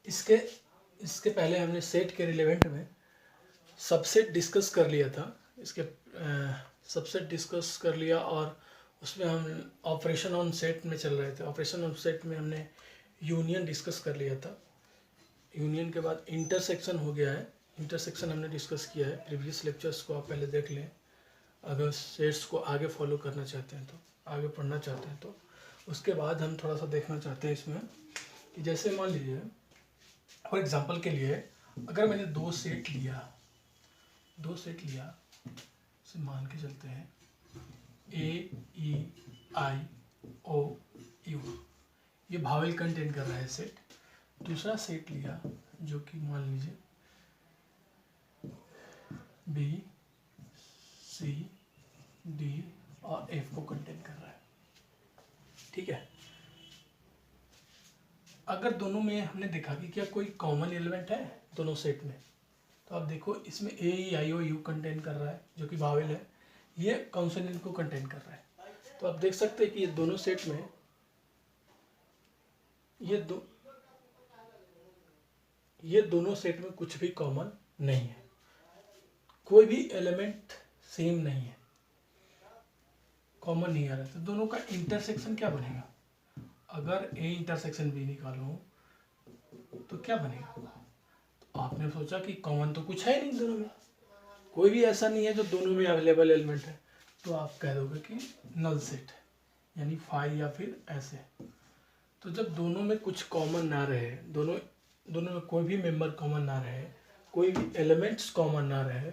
इसके इसके पहले हमने सेट के रिलेवेंट में सबसेट डिस्कस कर लिया था। इसके सबसेट डिस्कस कर लिया और उसमें हम ऑपरेशन ऑन सेट में चल रहे थे। ऑपरेशन ऑन सेट में हमने यूनियन डिस्कस कर लिया था। यूनियन के बाद इंटरसेक्शन हो गया है। इंटरसेक्शन हमने डिस्कस किया है। प्रीवियस लेक्चर्स को आप पहले देख लें, अगर सेट्स को आगे फॉलो करना चाहते हैं तो, आगे पढ़ना चाहते हैं तो। उसके बाद हम थोड़ा सा देखना चाहते हैं इसमें कि जैसे मान लीजिए फॉर एग्जांपल के लिए, अगर मैंने दो सेट लिया से मान के चलते हैं ए ई आई ओ यू, ये भावेल कंटेन कर रहा है सेट। दूसरा सेट लिया जो कि मान लीजिए बी सी डी और एफ को कंटेन कर रहा है, ठीक है। अगर दोनों में हमने देखा कि क्या कोई कॉमन एलिमेंट है दोनों सेट में, तो आप देखो इसमें ए ई आई ओ यू कंटेन कर रहा है जो कि भावेल है, ये कॉन्सोनेंट को कंटेन कर रहा है। तो आप देख सकते हैं कि ये दोनों सेट में ये दोनों सेट में कुछ भी कॉमन नहीं है, कोई भी एलिमेंट सेम नहीं है, कॉमन नहीं आ रहा है। तो दोनों का इंटरसेक्शन क्या बनेगा? अगर ए इंटरसेक्शन बी निकालूं तो क्या बनेगा? तो आपने सोचा कि कॉमन तो कुछ है नहीं दोनों में, कोई भी ऐसा नहीं है जो दोनों में अवेलेबल एलिमेंट है, तो आप कह दोगे कि नल सेट है, यानी फाई या फिर ऐसे। तो जब दोनों में कुछ कॉमन ना रहे, दोनों में कोई भी मेंबर कॉमन ना रहे, कोई भी एलिमेंट्स कॉमन ना रहे,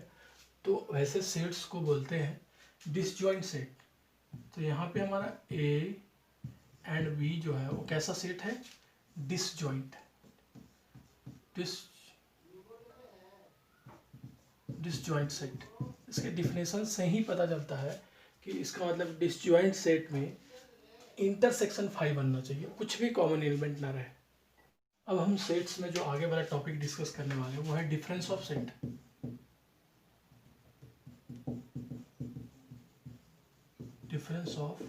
तो वैसे सेट्स को बोलते हैं डिसजॉइंट सेट। तो यहाँ पे हमारा ए एंड बी जो है वो कैसा सेट है? डिसजॉइंट। Disjoint set. इसके डिफिनेशन से ही पता चलता है कि इसका मतलब डिसजॉइंट सेट में इंटरसेक्शन फाई बनना चाहिए, कुछ भी कॉमन एलिमेंट ना रहे। अब हम सेट्स में जो आगे वाला टॉपिक डिस्कस करने वाले हैं वो है difference of set. Difference of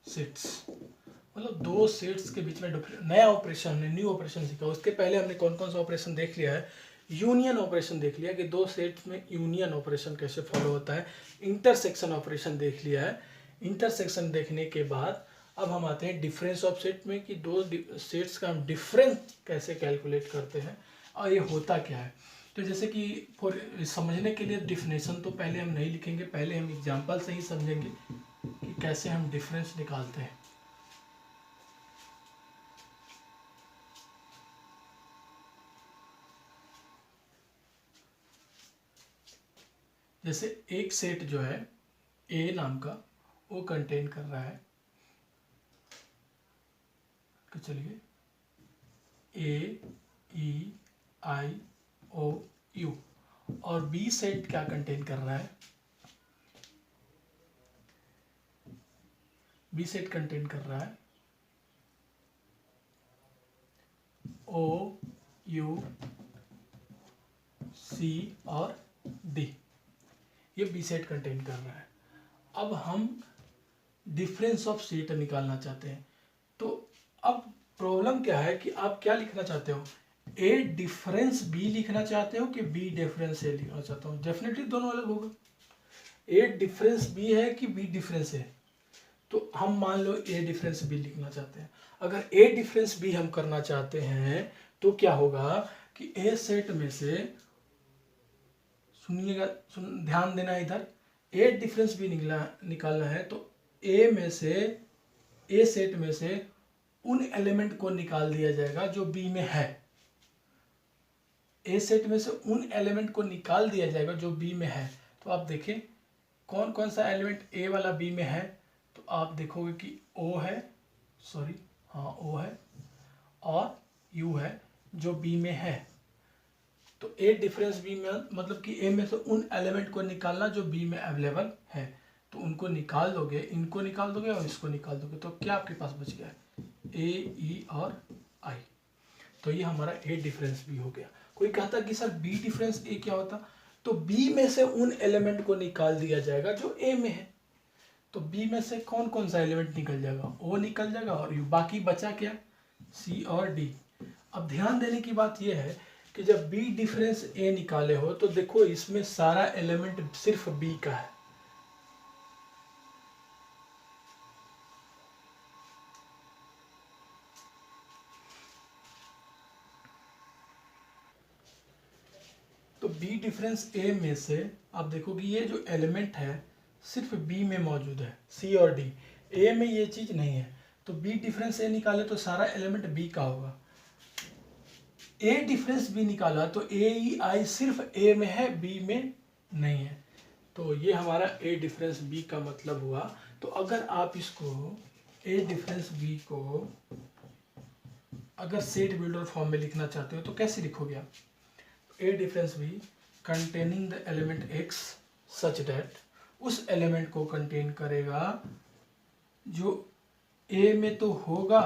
sets मतलब दो सेट्स के बीच में नया ऑपरेशन, हमने न्यू ऑपरेशन सीखा। उसके पहले हमने कौन कौन सा ऑपरेशन देख लिया है? यूनियन ऑपरेशन देख लिया कि दो सेट्स में यूनियन ऑपरेशन कैसे फॉलो होता है। इंटरसेक्शन ऑपरेशन देख लिया है। इंटरसेक्शन देखने के बाद अब हम आते हैं डिफरेंस ऑफ सेट में कि दो सेट्स का हम डिफरेंस कैसे कैलकुलेट करते हैं और ये होता क्या है। तो जैसे कि फॉर समझने के लिए डिफिनेशन तो पहले हम नहीं लिखेंगे, पहले हम एग्जाम्पल से ही समझेंगे कि कैसे हम डिफरेंस निकालते हैं। जैसे एक सेट जो है ए नाम का, वो कंटेन कर रहा है, तो चलिए ए ई आई ओ यू, और बी सेट क्या कंटेन कर रहा है? बी सेट कंटेन कर रहा है ओ यू सी और डी, ये बी सेट कंटेन कर रहा है। अब हम डिफरेंस ऑफ सेट निकालना चाहते हैं। तो अब प्रॉब्लम क्या है कि आप क्या लिखना चाहते हो? ए डिफरेंस बी लिखना चाहते हो कि बी डिफरेंस ए लिखना चाहते हो? डेफिनेटली दोनों अलग होगा। ए डिफरेंस बी है कि बी डिफरेंस है, तो हम मान लो ए डिफरेंस बी लिखना चाहते हैं। अगर ए डिफरेंस बी हम करना चाहते हैं तो क्या होगा कि ए सेट में से, सुनिएगा, ध्यान देना इधर, ए डिफरेंस बी निकालना है तो ए में से, ए सेट में से उन एलिमेंट को निकाल दिया जाएगा जो बी में है। ए सेट में से उन एलिमेंट को निकाल दिया जाएगा जो बी में है। तो आप देखें कौन कौन सा एलिमेंट ए वाला बी में है, तो आप देखोगे कि ओ है, सॉरी हाँ ओ है और यू है जो बी में है। तो ए डिफरेंस बी में मतलब कि ए में से उन एलिमेंट को निकालना जो बी में अवेलेबल है। तो उनको निकाल दोगे, इनको निकाल दोगे और इसको निकाल दोगे, तो क्या आपके पास बच गया? ए ई और आई। तो ये हमारा ए डिफरेंस बी हो गया। कोई कहता कि सर बी डिफरेंस ए क्या होता? तो बी में से उन एलिमेंट को निकाल दिया जाएगा जो ए में है। तो बी में से कौन कौन सा एलिमेंट निकल जाएगा? ओ निकल जाएगा और यू, बाकी बचा क्या? सी और डी। अब ध्यान देने की बात यह है कि जब बी डिफरेंस ए निकाले हो तो देखो इसमें सारा एलिमेंट सिर्फ बी का है। तो बी डिफरेंस ए में से आप देखो कि ये जो एलिमेंट है सिर्फ बी में मौजूद है, सी और डी, ए में ये चीज नहीं है। तो बी डिफरेंस ए निकाले तो सारा एलिमेंट बी का होगा। ए डिफरेंस बी निकाला तो ए ई आई सिर्फ ए में है, बी में नहीं है। तो ये हमारा ए डिफरेंस बी का मतलब हुआ। तो अगर आप इसको ए डिफरेंस बी को अगर सेट बिल्डर फॉर्म में लिखना चाहते हो तो कैसे लिखोगे आप? A difference B containing the element x such that, उस एलिमेंट को कंटेन करेगा जो ए में तो होगा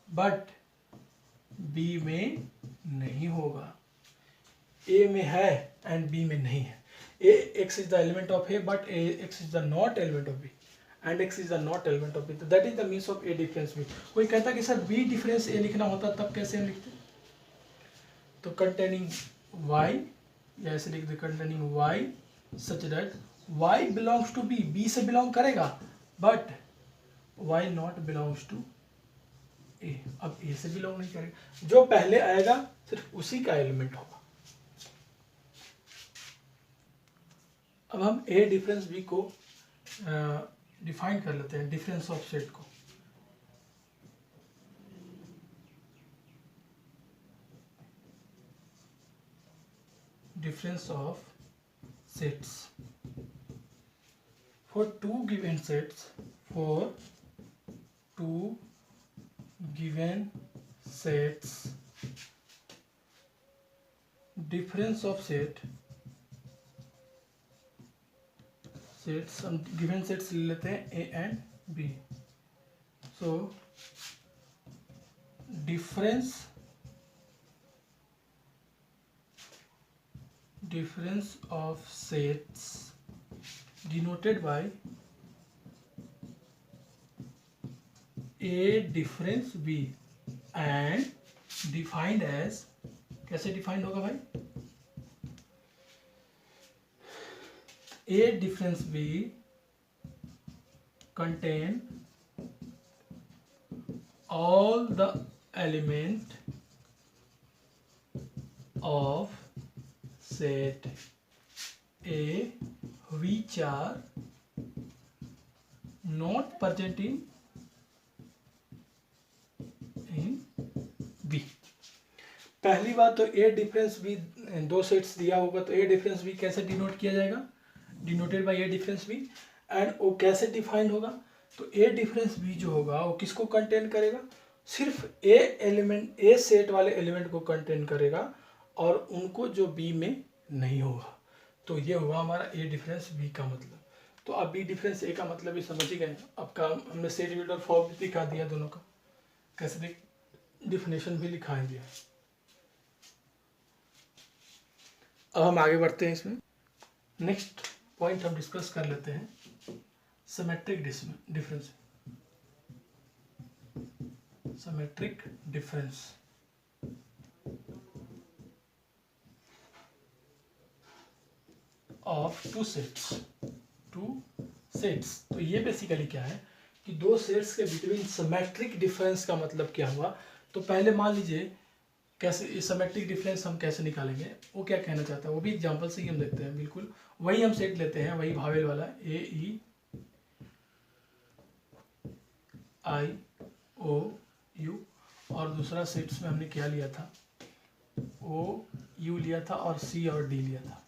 बट बी में नहीं होगा। ए में है एंड बी में नहीं है। A x is the element of A but A x is the not element of B and x is the not element of B. तो that is the means of A difference B. कोई कहता कि sir B difference ए लिखना होता तब कैसे हम लिखते? तो कंटेनिंग y, या ऐसे लिख दे containing y such that y belongs to B, B से बिलोंग करेगा but y not belongs to A. अब ए से बिलोंग नहीं करेगा, जो पहले आएगा सिर्फ उसी का एलिमेंट होगा। अब हम ए डिफरेंस बी को डिफाइन कर लेते हैं, डिफरेंस ऑफ सेट को। Difference of sets for two given sets, difference of sets हम given sets ले लेते हैं A and B। so difference of sets denoted by A difference B and defined as, कैसे defined होगा भाई? A difference B contain all the element of set A which are not present in B। पहली बात तो A difference B, दो sets दिया होगा तो ए डिफरेंस बी कैसे डिनोट किया जाएगा? Denoted by A difference B. And वो कैसे डिफाइंड होगा? तो ए डिफरेंस बी जो होगा वो किसको कंटेन करेगा? सिर्फ ए एलिमेंट, ए सेट वाले एलिमेंट को कंटेन करेगा और उनको जो बी में नहीं होगा। तो ये हुआ हमारा ए डिफरेंस बी का मतलब। तो अब बी डिफरेंस ए का मतलब भी समझ ही गए। अब का हमने सेट बिल्डर फॉर्म भी दिखा दिया दोनों का, कैसे डिफिनेशन भी लिखा दिया। अब हम आगे बढ़ते हैं इसमें। नेक्स्ट पॉइंट हम डिस्कस कर लेते हैं symmetric difference. Symmetric difference of two sets. तो ये बेसिकली क्या है कि दो सेट्स के बिटवीन सिमेट्रिक डिफरेंस का मतलब क्या हुआ? तो पहले मान लीजिए कैसे सिमेट्रिक डिफरेंस हम कैसे निकालेंगे, वो क्या कहना चाहता है वो भी एग्जांपल से ही हम देखते हैं। बिल्कुल वही हम सेट लेते हैं, वही भावेल वाला ए ई आई ओ यू, और दूसरा सेट्स में हमने क्या लिया था? ओ यू लिया था और सी और डी लिया था।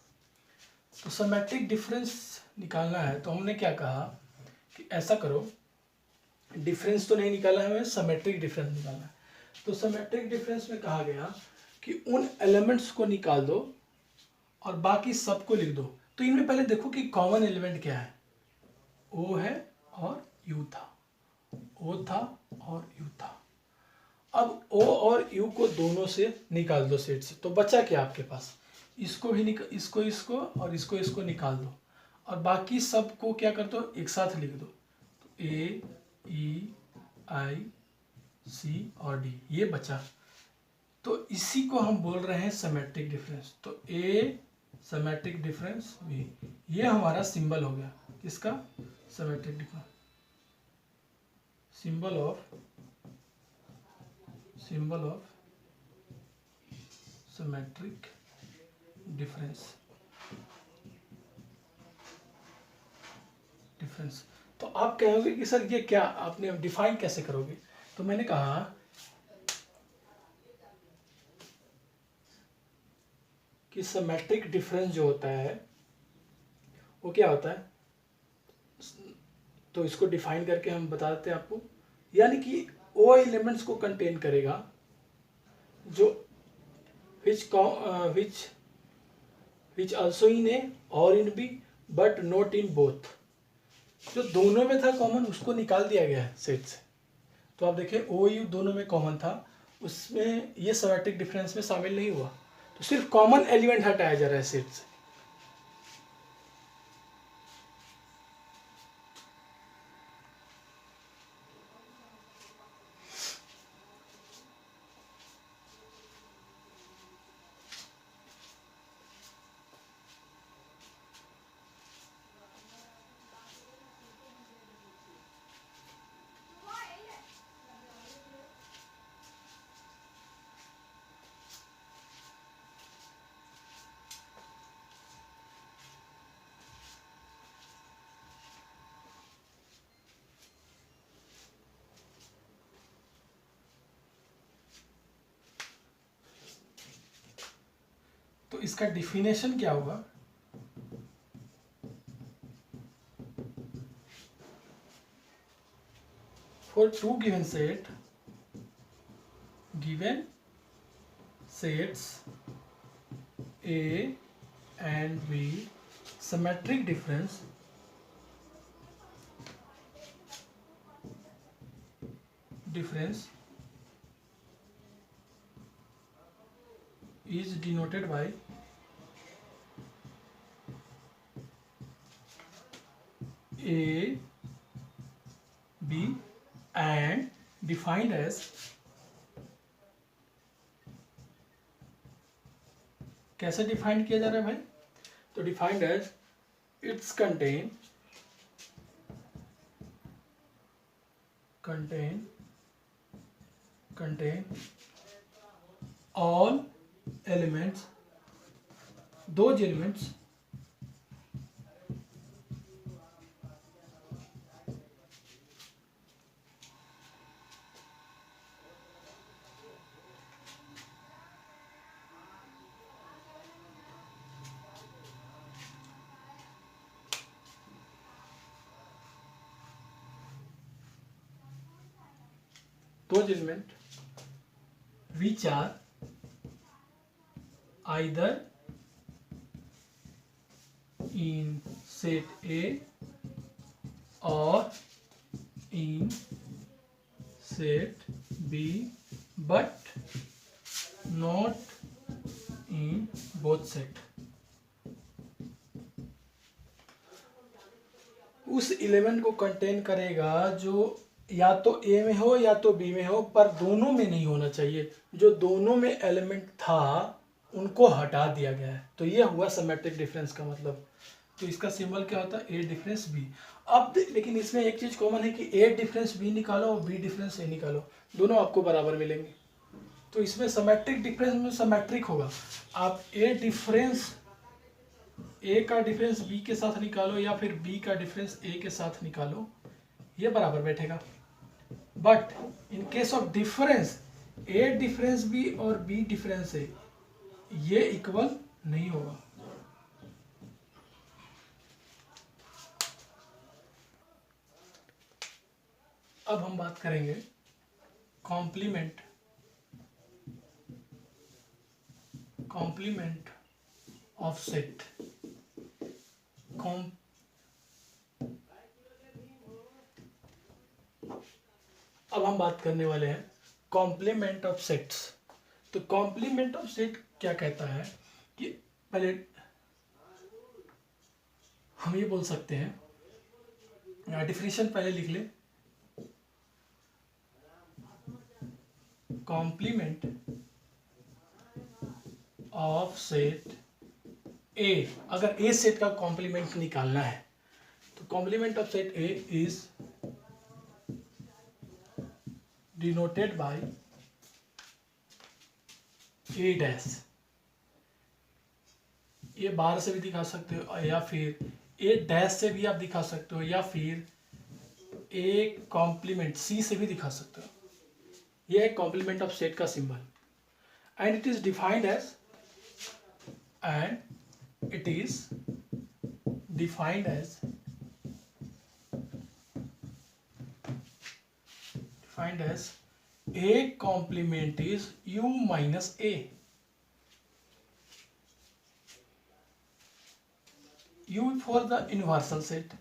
तो सिमेट्रिक डिफरेंस निकालना है तो हमने क्या कहा कि ऐसा करो, डिफरेंस तो नहीं निकालना है हमें, सिमेट्रिक डिफरेंस निकालना है। तो सिमेट्रिक डिफरेंस में कहा गया कि उन एलिमेंट्स को निकाल दो और बाकी सबको लिख दो। तो इनमें पहले देखो कि कॉमन एलिमेंट क्या है। ओ है और यू था, ओ था और यू था। अब ओ और यू को दोनों से निकाल दो सेट से, तो बचा क्या आपके पास? इसको भी इसको और इसको निकाल दो और बाकी सबको क्या कर दो? एक साथ लिख दो। तो ए ई आई सी और डी, ये बचा। तो इसी को हम बोल रहे हैं सिमेट्रिक डिफरेंस। तो ए सिमेट्रिक डिफरेंस बी, ये हमारा सिंबल हो गया किसका, symmetric difference, symbol of symmetric difference. तो आप कहोगे कि सर ये क्या, आपने डिफाइन कैसे करोगे? तो मैंने कहा कि सिमेट्रिक डिफरेंस जो होता है वो क्या होता है, तो इसको डिफाइन करके हम बता देते हैं आपको। यानी कि वो एलिमेंट्स को कंटेन करेगा जो which also in A और in B but not in both, जो दोनों में था कॉमन उसको निकाल दिया गया है सेट से। तो आप देखिए ओ यू दोनों में कॉमन था, उसमें ये सिमेट्रिक डिफरेंस में शामिल नहीं हुआ, तो सिर्फ कॉमन एलिमेंट हटाया जा रहा है सेट से। तो इसका डिफिनेशन क्या होगा, for two given sets A and B, symmetric difference is denoted by A, B and defined as, कैसे डिफाइन किया जा रहा है भाई, तो defined as its contain all elements, those elements which are either in set A or in set B but not in both set। उस element को contain करेगा जो या तो ए में हो या तो बी में हो, पर दोनों में नहीं होना चाहिए। जो दोनों में एलिमेंट था उनको हटा दिया गया है, तो ये हुआ सिमेट्रिक डिफरेंस का मतलब। तो इसका सिंबल क्या होता है, ए डिफरेंस बी। अब लेकिन इसमें एक चीज कॉमन है कि ए डिफरेंस बी निकालो और बी डिफरेंस ए निकालो, दोनों आपको बराबर मिलेंगे। तो इसमें सिमेट्रिक डिफरेंस में सिमेट्रिक होगा, आप ए डिफरेंस ए का डिफरेंस बी के साथ निकालो या फिर बी का डिफरेंस ए के साथ निकालो, ये बराबर बैठेगा। But in case of difference A difference B और बी डिफरेंस ए, ये इक्वल नहीं होगा। अब हम बात करेंगे कॉम्प्लीमेंट ऑफ सेट। अब हम बात करने वाले हैं कॉम्प्लीमेंट ऑफ सेट्स। तो कॉम्प्लीमेंट ऑफ सेट क्या कहता है कि पहले हम ये बोल सकते हैं, डेफिनेशन पहले लिख ले। कॉम्प्लीमेंट ऑफ सेट ए, अगर ए सेट का कॉम्प्लीमेंट निकालना है तो complement of set A is denoted by A dash. ये बाहर से भी दिखा सकते हो या फिर ए डैश से भी आप दिखा सकते हो या फिर ए कॉम्प्लीमेंट सी से भी दिखा सकते हो। ये है कॉम्प्लीमेंट ऑफ सेट का symbol and it is defined as A complement is U minus A. U for the universal set.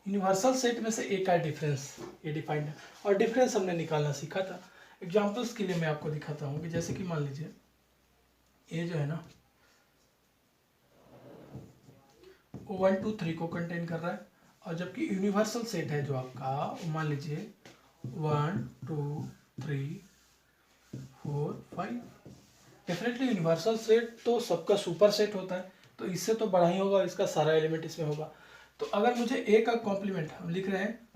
Universal set में से A का डिफरेंस ये डिफाइंड है और डिफरेंस हमने निकालना सीखा था। एग्जांपल्स के लिए मैं आपको दिखाता हूँ कि जैसे कि मान लीजिए A जो है ना 1 2 3 को कंटेन कर रहा है और जबकि यूनिवर्सल सेट है जो आपका वो मान लीजिए 1 2 3 4 5। डेफिनेटली यूनिवर्सल सेट तो सबका सुपर सेट होता है तो इससे तो बड़ा ही होगा, इसका सारा एलिमेंट इसमें होगा। तो अगर मुझे ए का कॉम्प्लीमेंट, हम लिख रहे हैं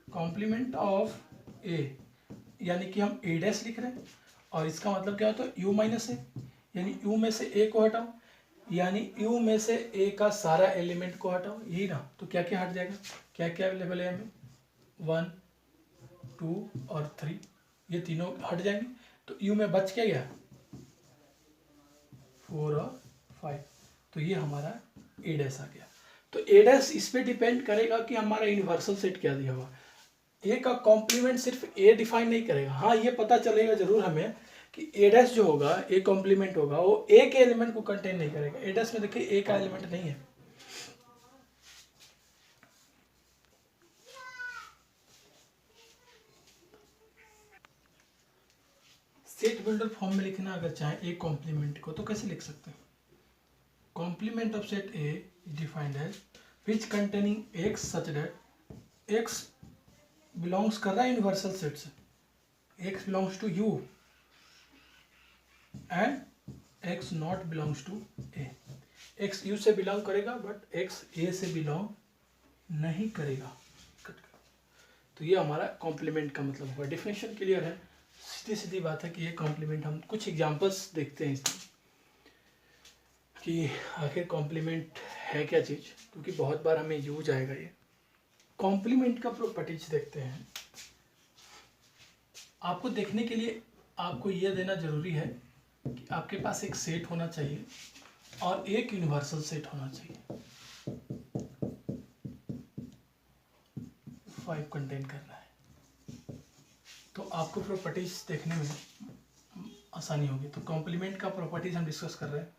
कॉम्प्लीमेंट ऑफ ए, यानी कि हम ए डैश लिख रहे हैं और इसका मतलब क्या होता है यू माइनस ए, यानी यू में से ए को हटाओ, यानी u में से a का सारा एलिमेंट को हटाओ, यही ना। तो क्या क्या हट जाएगा, क्या क्या अवेलेबल है हमें 1 2 और 3, ये तीनों हट जाएंगे तो u में बच क्या गया 4 और 5। तो ये हमारा a डैश आ गया। तो a डैश इस पे डिपेंड करेगा कि हमारा यूनिवर्सल सेट क्या दिया हुआ। a का कॉम्प्लीमेंट सिर्फ a डिफाइन नहीं करेगा, हाँ ये पता चलेगा जरूर हमें कि ए डैश जो होगा ए कॉम्प्लीमेंट होगा वो ए के एलिमेंट को कंटेन नहीं करेगा। ए डैश में देखिए ए का एलिमेंट नहीं है। सेट बिल्डर फॉर्म में लिखना अगर चाहे ए कॉम्प्लीमेंट को तो कैसे लिख सकते हैं, complement of set A is defined as which containing X such that X belongs कर रहा है यूनिवर्सल सेट से, X belongs to U and x not belongs to a। x u से बिलोंग करेगा बट x a से belong नहीं करेगा। तो ये हमारा कॉम्प्लीमेंट का मतलब होगा। डेफिनेशन क्लियर है, सीधी सीधी बात है कि ये कॉम्प्लीमेंट, हम कुछ एग्जांपल्स देखते हैं इसमें कि आखिर कॉम्प्लीमेंट है क्या चीज़, क्योंकि बहुत बार हमें यूज आएगा ये। कॉम्प्लीमेंट का प्रॉपर्टीज देखते हैं। आपको देखने के लिए आपको यह देना जरूरी है कि आपके पास एक सेट होना चाहिए और एक यूनिवर्सल सेट होना चाहिए। 5 कंटेन करना है तो आपको प्रॉपर्टीज देखने में आसानी होगी। तो कॉम्प्लीमेंट का प्रॉपर्टीज हम डिस्कस कर रहे हैं।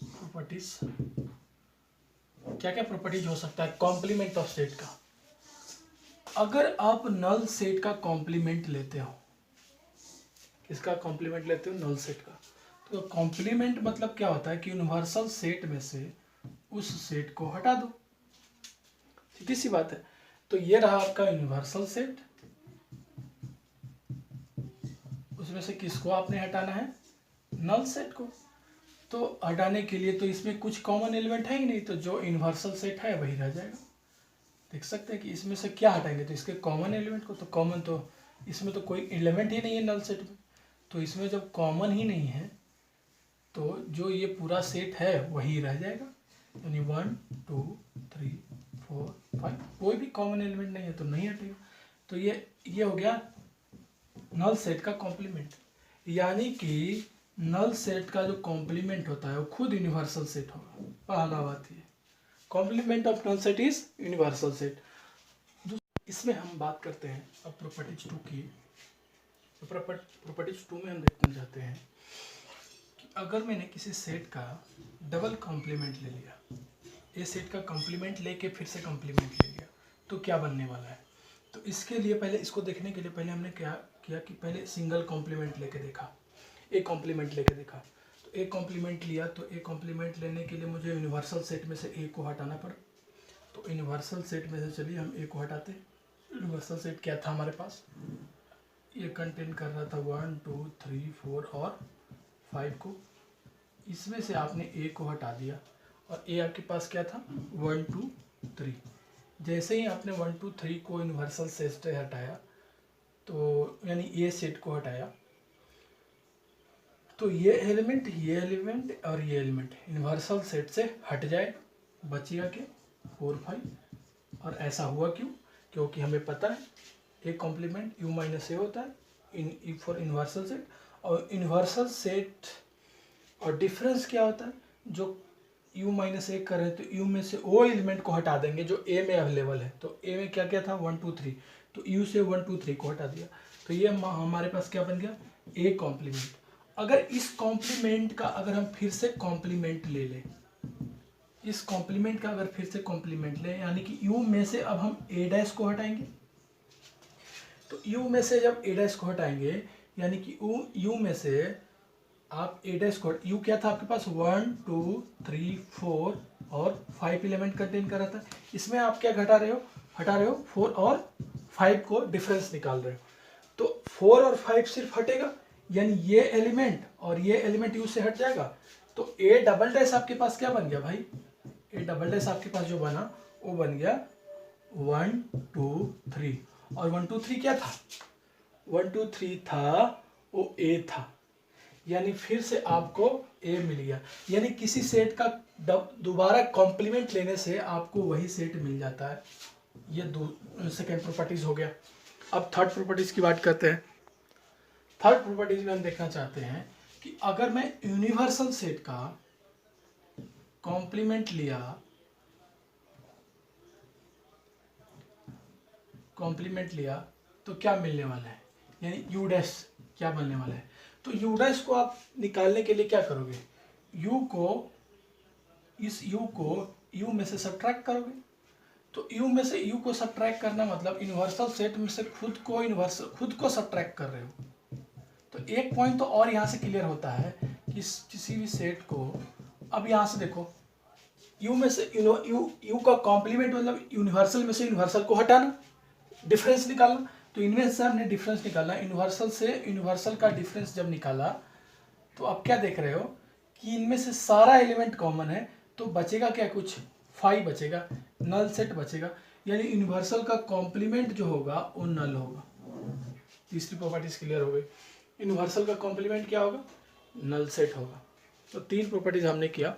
प्रॉपर्टीज क्या क्या प्रॉपर्टीज हो सकता है कॉम्प्लीमेंट ऑफ सेट का। अगर आप नल सेट का कॉम्प्लीमेंट लेते हो, किसका कॉम्प्लीमेंट लेते हो, नल सेट का, तो कॉम्प्लीमेंट मतलब क्या होता है कि यूनिवर्सल सेट में से उस सेट को हटा दो, सीधी सी बात है। तो ये रहा आपका यूनिवर्सल सेट, उसमें से किसको आपने हटाना है, नल सेट को। तो हटाने के लिए तो इसमें कुछ कॉमन एलिमेंट है ही नहीं, तो जो यूनिवर्सल सेट है वही रह जाएगा। देख सकते हैं कि इसमें से क्या हटाएंगे, तो इसके कॉमन एलिमेंट को। तो कॉमन तो इसमें तो कोई एलिमेंट ही नहीं है नल सेट में, तो इसमें जब कॉमन ही नहीं है तो जो ये पूरा सेट है वही रह जाएगा, यानी 1 2 3 4 5, कोई भी कॉमन एलिमेंट नहीं है तो नहीं हटेगा। तो ये हो गया नल सेट का कॉम्प्लीमेंट, यानी कि नल सेट का जो कॉम्प्लीमेंट होता है वो खुद यूनिवर्सल सेट होगा। पहला बात ये, complement of null set is universal set. इसमें हम बात करते हैं अब प्रॉपर्टीज 2 की। तो प्रॉपर्टीज 2 में हम देखना चाहते हैं कि अगर मैंने किसी सेट का डबल कॉम्प्लीमेंट ले लिया, ए सेट का कॉम्प्लीमेंट लेके फिर से कॉम्प्लीमेंट ले लिया, तो क्या बनने वाला है। तो इसके लिए पहले, इसको देखने के लिए पहले हमने क्या किया कि पहले सिंगल कॉम्प्लीमेंट लेके देखा, एक कॉम्प्लीमेंट लेके देखा। तो ए कॉम्प्लीमेंट लिया, तो ए कॉम्प्लीमेंट लेने के लिए मुझे यूनिवर्सल सेट में से ए को हटाना पड़ा। तो यूनिवर्सल सेट में से चलिए हम ए को हटाते हैं। यूनिवर्सल सेट क्या था हमारे पास, ये कंटेन कर रहा था 1 2 3 4 और 5 को। इसमें से आपने ए को हटा दिया और ए आपके पास क्या था 1 2 3। जैसे ही आपने 1 2 3 को यूनिवर्सल सेट से हटाया, तो यानी ए सेट को हटाया, तो ये एलिमेंट और ये एलिमेंट यूनिवर्सल सेट से हट जाए, बचेगा क्या 4 5। और ऐसा हुआ क्यों, क्योंकि हमें पता है ए कॉम्प्लीमेंट यू माइनस ए होता है इन फॉर यूनिवर्सल सेट। और यूनिवर्सल सेट और डिफरेंस क्या होता है, जो यू माइनस ए कर रहे हैं तो यू में से वो एलिमेंट को हटा देंगे जो ए में अवेलेबल है। तो ए में क्या क्या था 1 2 3, तो यू से 1 2 3 को हटा दिया, तो ये हमारे पास क्या बन गया ए कॉम्प्लीमेंट। अगर इस कॉम्प्लीमेंट का अगर हम फिर से कॉम्प्लीमेंट ले लें, इस कॉम्प्लीमेंट का अगर फिर से कॉम्प्लीमेंट लें, यानी कि यू में से अब हम ए डैश को हटाएंगे। तो यू में से जब ए डैश को हटाएंगे, यानी कि यू में से आप ए डैश को, यू क्या था आपके पास 1 2 3 4 और 5 एलिमेंट कंटेन कर रहा था। इसमें आप क्या घटा रहे हो, हटा रहे हो 4 और 5 को डिफरेंस निकाल रहे हो। तो 4 और 5 सिर्फ हटेगा, यानी ये एलिमेंट और ये एलिमेंट यू से हट जाएगा। तो ए डबल डैश आपके पास क्या बन गया भाई, ए डबल डैश आपके पास जो बना वो बन गया 1 2 3। और 1 2 3 क्या था, 1 2 3 था वो ए था, यानी फिर से आपको ए मिल गया। यानी किसी सेट का दोबारा कॉम्प्लीमेंट लेने से आपको वही सेट मिल जाता है। ये दो सेकेंड प्रॉपर्टीज हो गया। अब थर्ड प्रॉपर्टीज की बात करते हैं। थर्ड प्रॉपर्टीज में हम देखना चाहते हैं कि अगर मैं यूनिवर्सल सेट का कॉम्प्लीमेंट लिया तो क्या मिलने वाला है, यानी यू डैश क्या बनने वाला है। तो यू डैश को आप निकालने के लिए क्या करोगे, इस यू को यू में से सब्ट्रैक्ट करोगे। तो यू में से यू को सब्ट्रैक्ट करना मतलब यूनिवर्सल सेट में से खुद को सब्ट्रैक्ट कर रहे हो। तो एक पॉइंट तो और यहाँ से क्लियर होता है कि किसी भी सेट को, अब यहाँ से देखो यू में से यू का कॉम्प्लीमेंट मतलब यूनिवर्सल में से यूनिवर्सल को हटाना, डिफरेंस निकालना। तो इनमें से हमने डिफरेंस निकालना, यूनिवर्सल से यूनिवर्सल का डिफरेंस जब निकाला तो आप क्या देख रहे हो कि इनमें से सारा एलिमेंट कॉमन है, तो बचेगा क्या, कुछ 5 बचेगा, नल सेट बचेगा, यानी यूनिवर्सल का कॉम्प्लीमेंट जो होगा वो नल होगा। तीसरी प्रॉपर्टीज क्लियर हो गई। यूनिवर्सल का कॉम्प्लीमेंट क्या होगा, नल सेट होगा। तो 3 प्रॉपर्टीज हमने किया।